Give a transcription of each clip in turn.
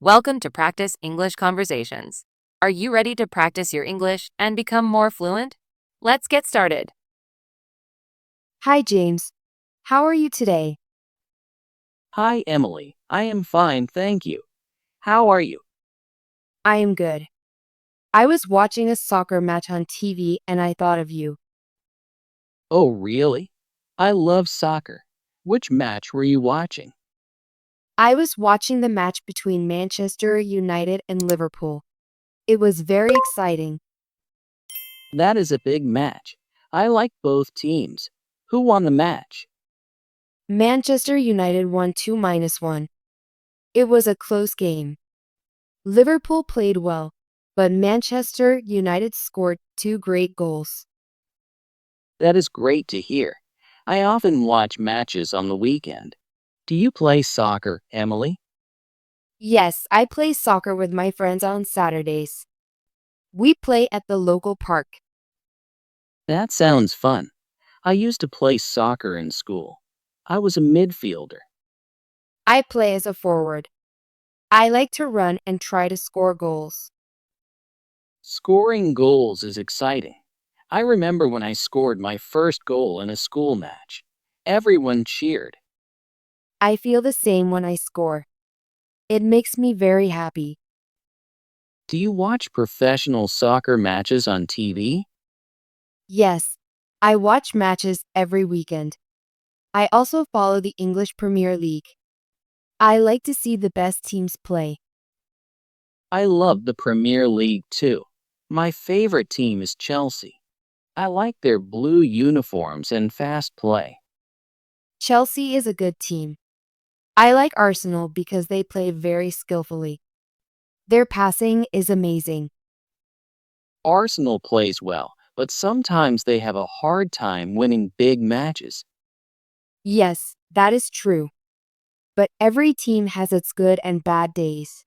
Welcome to Practice English Conversations. Are you ready to practice your English and become more fluent? Let's get started. Hi, James. How are you today? Hi, Emily. I am fine, thank you. How are you? I am good. I was watching a soccer match on TV and I thought of you. Oh, really? I love soccer. Which match were you watching? I was watching the match between Manchester United and Liverpool. It was very exciting. That is a big match. I like both teams. Who won the match? Manchester United won 2-1. It was a close game. Liverpool played well, but Manchester United scored two great goals. That is great to hear. I often watch matches on the weekend. Do you play soccer, Emily? Yes, I play soccer with my friends on Saturdays. We play at the local park. That sounds fun. I used to play soccer in school. I was a midfielder. I play as a forward. I like to run and try to score goals. Scoring goals is exciting. I remember when I scored my first goal in a school match. Everyone cheered. I feel the same when I score. It makes me very happy. Do you watch professional soccer matches on TV? Yes, I watch matches every weekend. I also follow the English Premier League. I like to see the best teams play. I love the Premier League too. My favorite team is Chelsea. I like their blue uniforms and fast play. Chelsea is a good team. I like Arsenal because they play very skillfully. Their passing is amazing. Arsenal plays well, but sometimes they have a hard time winning big matches. Yes, that is true. But every team has its good and bad days.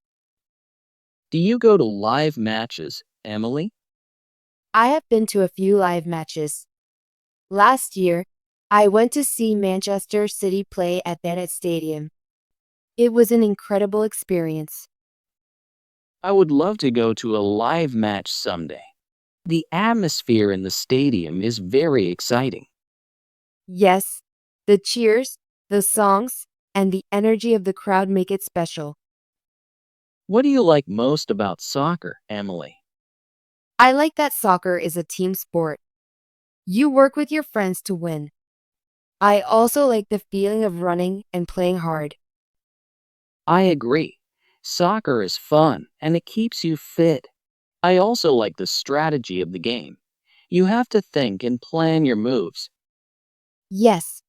Do you go to live matches, Emily? I have been to a few live matches. Last year, I went to see Manchester City play at Bennett Stadium. It was an incredible experience. I would love to go to a live match someday. The atmosphere in the stadium is very exciting. Yes, the cheers, the songs, and the energy of the crowd make it special. What do you like most about soccer, Emily? I like that soccer is a team sport. You work with your friends to win. I also like the feeling of running and playing hard. I agree. Soccer is fun and it keeps you fit. I also like the strategy of the game. You have to think and plan your moves. Yes,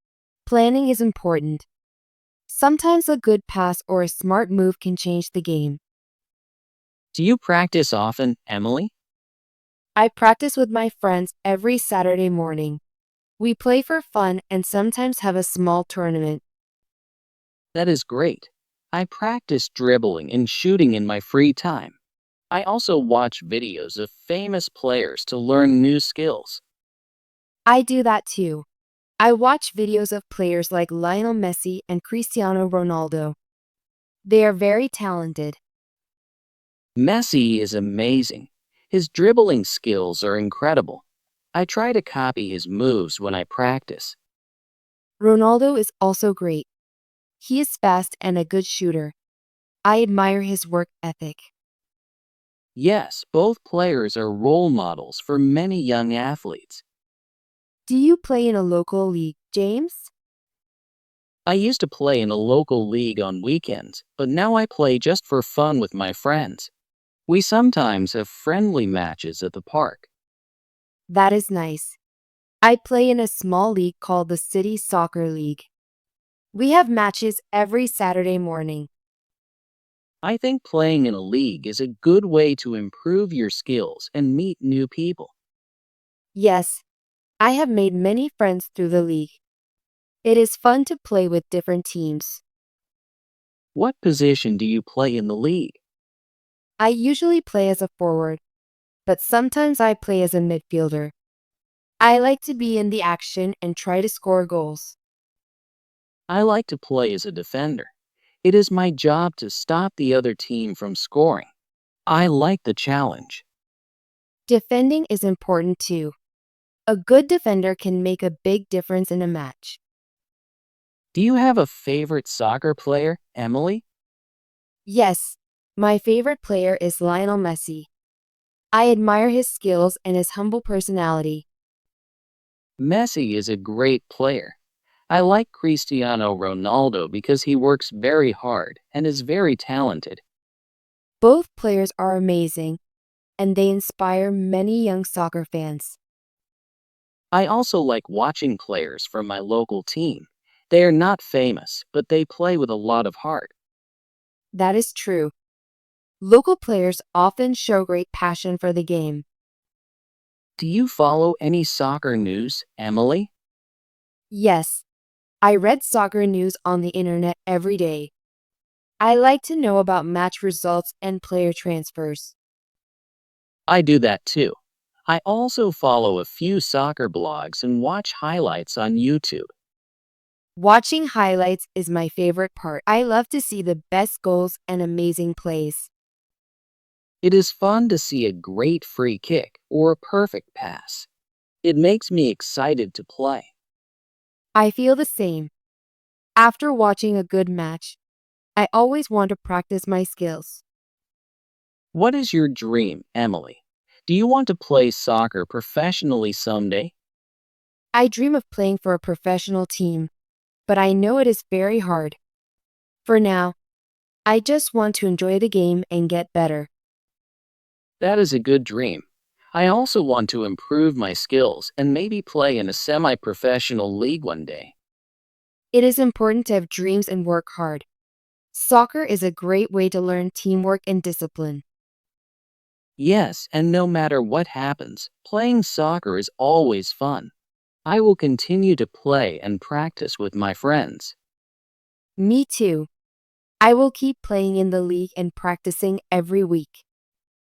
planning is important. Sometimes a good pass or a smart move can change the game. Do you practice often, Emily? I practice with my friends every Saturday morning. We play for fun and sometimes have a small tournament. That is great. I practice dribbling and shooting in my free time. I also watch videos of famous players to learn new skills. I do that too. I watch videos of players like Lionel Messi and Cristiano Ronaldo. They are very talented. Messi is amazing. His dribbling skills are incredible. I try to copy his moves when I practice. Ronaldo is also great. He is fast and a good shooter. I admire his work ethic. Yes, both players are role models for many young athletes. Do you play in a local league, James? I used to play in a local league on weekends, but now I play just for fun with my friends. We sometimes have friendly matches at the park. That is nice. I play in a small league called the City Soccer League. We have matches every Saturday morning. I think playing in a league is a good way to improve your skills and meet new people. Yes, I have made many friends through the league. It is fun to play with different teams. What position do you play in the league? I usually play as a forward, but sometimes I play as a midfielder. I like to be in the action and try to score goals. I like to play as a defender. It is my job to stop the other team from scoring. I like the challenge. Defending is important too. A good defender can make a big difference in a match. Do you have a favorite soccer player, Emily? Yes, my favorite player is Lionel Messi. I admire his skills and his humble personality. Messi is a great player. I like Cristiano Ronaldo because he works very hard and is very talented. Both players are amazing, and they inspire many young soccer fans. I also like watching players from my local team. They are not famous, but they play with a lot of heart. That is true. Local players often show great passion for the game. Do you follow any soccer news, Emily? Yes, I read soccer news on the internet every day. I like to know about match results and player transfers. I do that too. I also follow a few soccer blogs and watch highlights on YouTube. Watching highlights is my favorite part. I love to see the best goals and amazing plays. It is fun to see a great free kick or a perfect pass. It makes me excited to play. I feel the same. After watching a good match, I always want to practice my skills. What is your dream, Emily? Do you want to play soccer professionally someday? I dream of playing for a professional team, but I know it is very hard. For now, I just want to enjoy the game and get better. That is a good dream. I also want to improve my skills and maybe play in a semi-professional league one day. It is important to have dreams and work hard. Soccer is a great way to learn teamwork and discipline. Yes, and no matter what happens, playing soccer is always fun. I will continue to play and practice with my friends. Me too. I will keep playing in the league and practicing every week.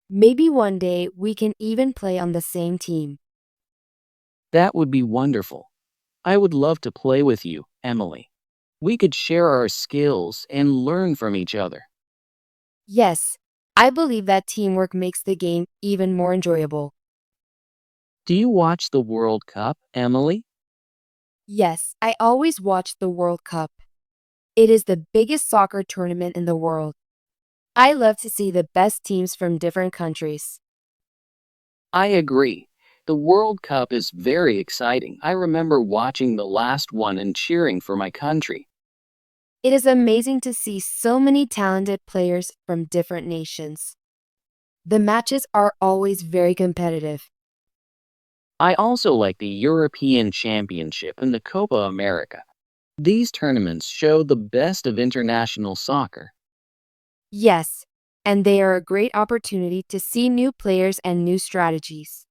Maybe one day we can even play on the same team. That would be wonderful. I would love to play with you, Emily. We could share our skills and learn from each other. Yes, I believe that teamwork makes the game even more enjoyable. Do you watch the World Cup, Emily? Yes, I always watch the World Cup. It is the biggest soccer tournament in the world. I love to see the best teams from different countries. I agree. The World Cup is very exciting. I remember watching the last one and cheering for my country. It is amazing to see so many talented players from different nations. The matches are always very competitive. I also like the European Championship and the Copa America. These tournaments show the best of international soccer. Yes, and they are a great opportunity to see new players and new strategies.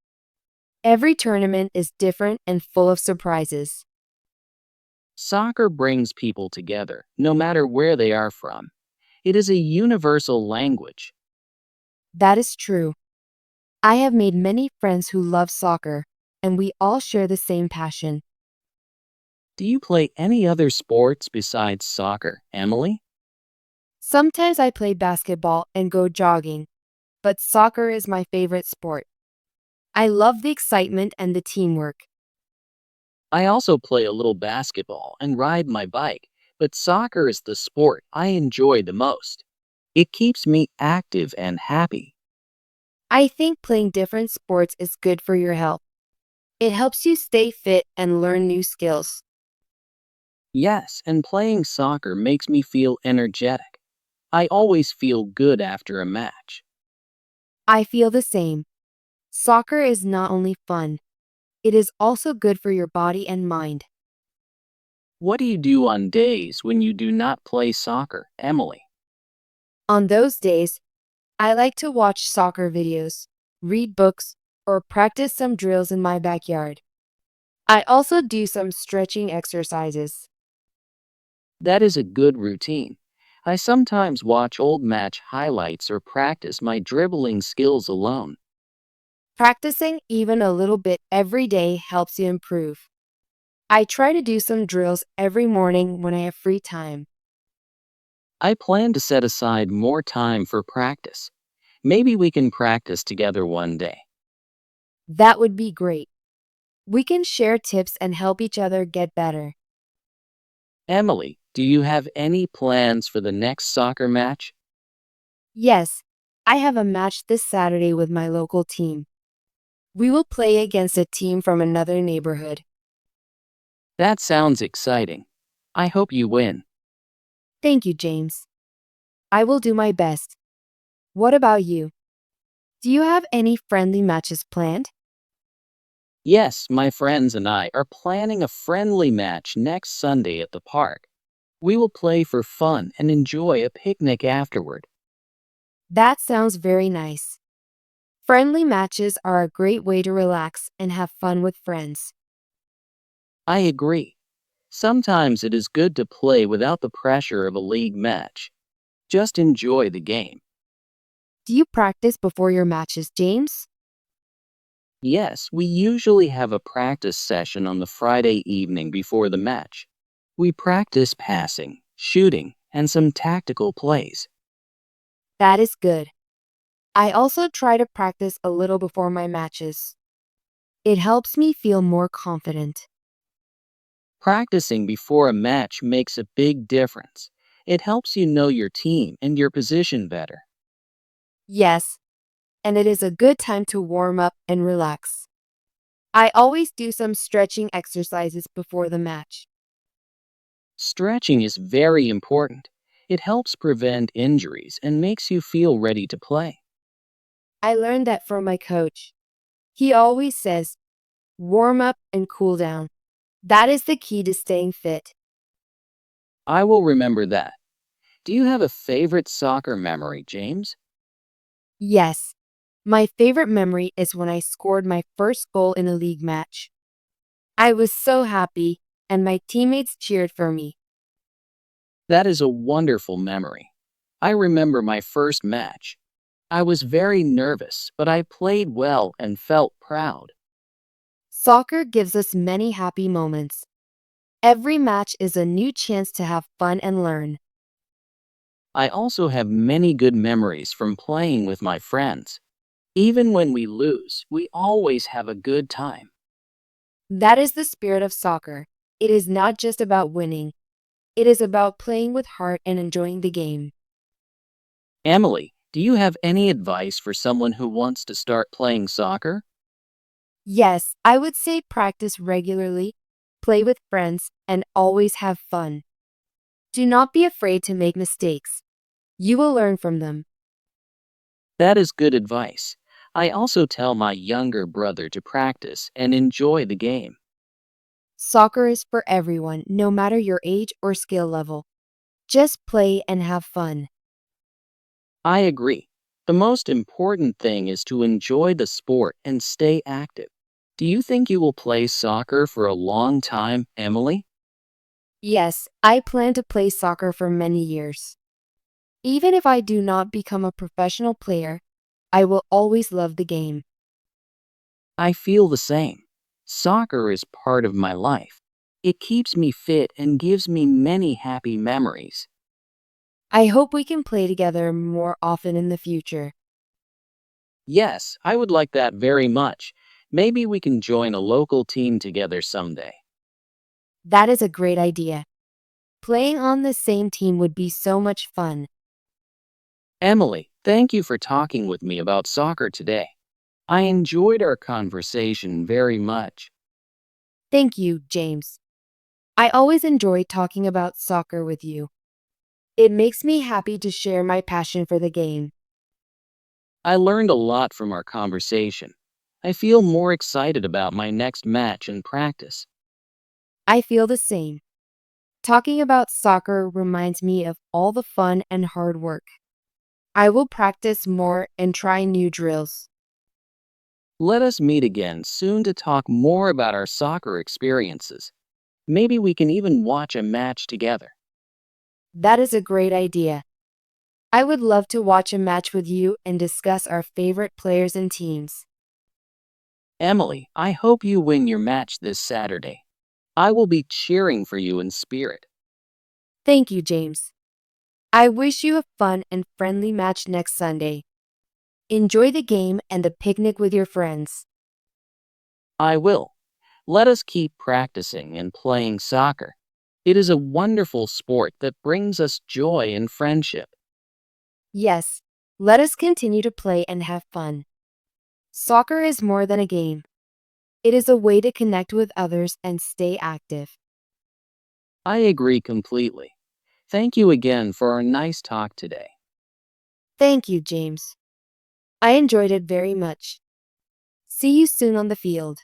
Every tournament is different and full of surprises. Soccer brings people together, no matter where they are from. It is a universal language. That is true. I have made many friends who love soccer, and we all share the same passion. Do you play any other sports besides soccer, Emily? Sometimes I play basketball and go jogging, but soccer is my favorite sport. I love the excitement and the teamwork. I also play a little basketball and ride my bike, but soccer is the sport I enjoy the most. It keeps me active and happy. I think playing different sports is good for your health. It helps you stay fit and learn new skills. Yes, and playing soccer makes me feel energetic. I always feel good after a match. I feel the same. Soccer is not only fun, it is also good for your body and mind. What do you do on days when you do not play soccer, Emily? On those days, I like to watch soccer videos, read books, or practice some drills in my backyard. I also do some stretching exercises. That is a good routine. I sometimes watch old match highlights or practice my dribbling skills alone. Practicing even a little bit every day helps you improve. I try to do some drills every morning when I have free time. I plan to set aside more time for practice. Maybe we can practice together one day. That would be great. We can share tips and help each other get better. Emily, do you have any plans for the next soccer match? Yes, I have a match this Saturday with my local team. We will play against a team from another neighborhood. That sounds exciting. I hope you win. Thank you, James. I will do my best. What about you? Do you have any friendly matches planned? Yes, my friends and I are planning a friendly match next Sunday at the park. We will play for fun and enjoy a picnic afterward. That sounds very nice. Friendly matches are a great way to relax and have fun with friends. I agree. Sometimes it is good to play without the pressure of a league match. Just enjoy the game. Do you practice before your matches, James? Yes, we usually have a practice session on the Friday evening before the match. We practice passing, shooting, and some tactical plays. That is good. I also try to practice a little before my matches. It helps me feel more confident. Practicing before a match makes a big difference. It helps you know your team and your position better. Yes, and it is a good time to warm up and relax. I always do some stretching exercises before the match. Stretching is very important. It helps prevent injuries and makes you feel ready to play. I learned that from my coach. He always says, warm up and cool down. That is the key to staying fit. I will remember that. Do you have a favorite soccer memory, James? Yes, my favorite memory is when I scored my first goal in a league match. I was so happy, and my teammates cheered for me. That is a wonderful memory. I remember my first match. I was very nervous, but I played well and felt proud. Soccer gives us many happy moments. Every match is a new chance to have fun and learn. I also have many good memories from playing with my friends. Even when we lose, we always have a good time. That is the spirit of soccer. It is not just about winning, it is about playing with heart and enjoying the game. Emily, do you have any advice for someone who wants to start playing soccer? Yes, I would say practice regularly, play with friends, and always have fun. Do not be afraid to make mistakes. You will learn from them. That is good advice. I also tell my younger brother to practice and enjoy the game. Soccer is for everyone, no matter your age or skill level. Just play and have fun. I agree. The most important thing is to enjoy the sport and stay active. Do you think you will play soccer for a long time, Emily? Yes, I plan to play soccer for many years. Even if I do not become a professional player, I will always love the game. I feel the same. Soccer is part of my life. It keeps me fit and gives me many happy memories. I hope we can play together more often in the future. Yes, I would like that very much. Maybe we can join a local team together someday. That is a great idea. Playing on the same team would be so much fun. Emily, thank you for talking with me about soccer today. I enjoyed our conversation very much. Thank you, James. I always enjoy talking about soccer with you. It makes me happy to share my passion for the game. I learned a lot from our conversation. I feel more excited about my next match and practice. I feel the same. Talking about soccer reminds me of all the fun and hard work. I will practice more and try new drills. Let us meet again soon to talk more about our soccer experiences. Maybe we can even watch a match together. That is a great idea. I would love to watch a match with you and discuss our favorite players and teams. Emily, I hope you win your match this Saturday. I will be cheering for you in spirit. Thank you, James. I wish you a fun and friendly match next Sunday. Enjoy the game and the picnic with your friends. I will. Let us keep practicing and playing soccer. It is a wonderful sport that brings us joy and friendship. Yes, let us continue to play and have fun. Soccer is more than a game. It is a way to connect with others and stay active. I agree completely. Thank you again for our nice talk today. Thank you, James. I enjoyed it very much. See you soon on the field.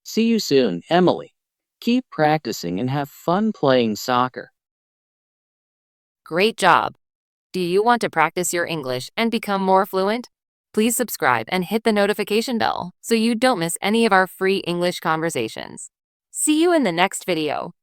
See you soon, Emily. Keep practicing and have fun playing soccer. Great job! Do you want to practice your English and become more fluent? Please subscribe and hit the notification bell so you don't miss any of our free English conversations. See you in the next video.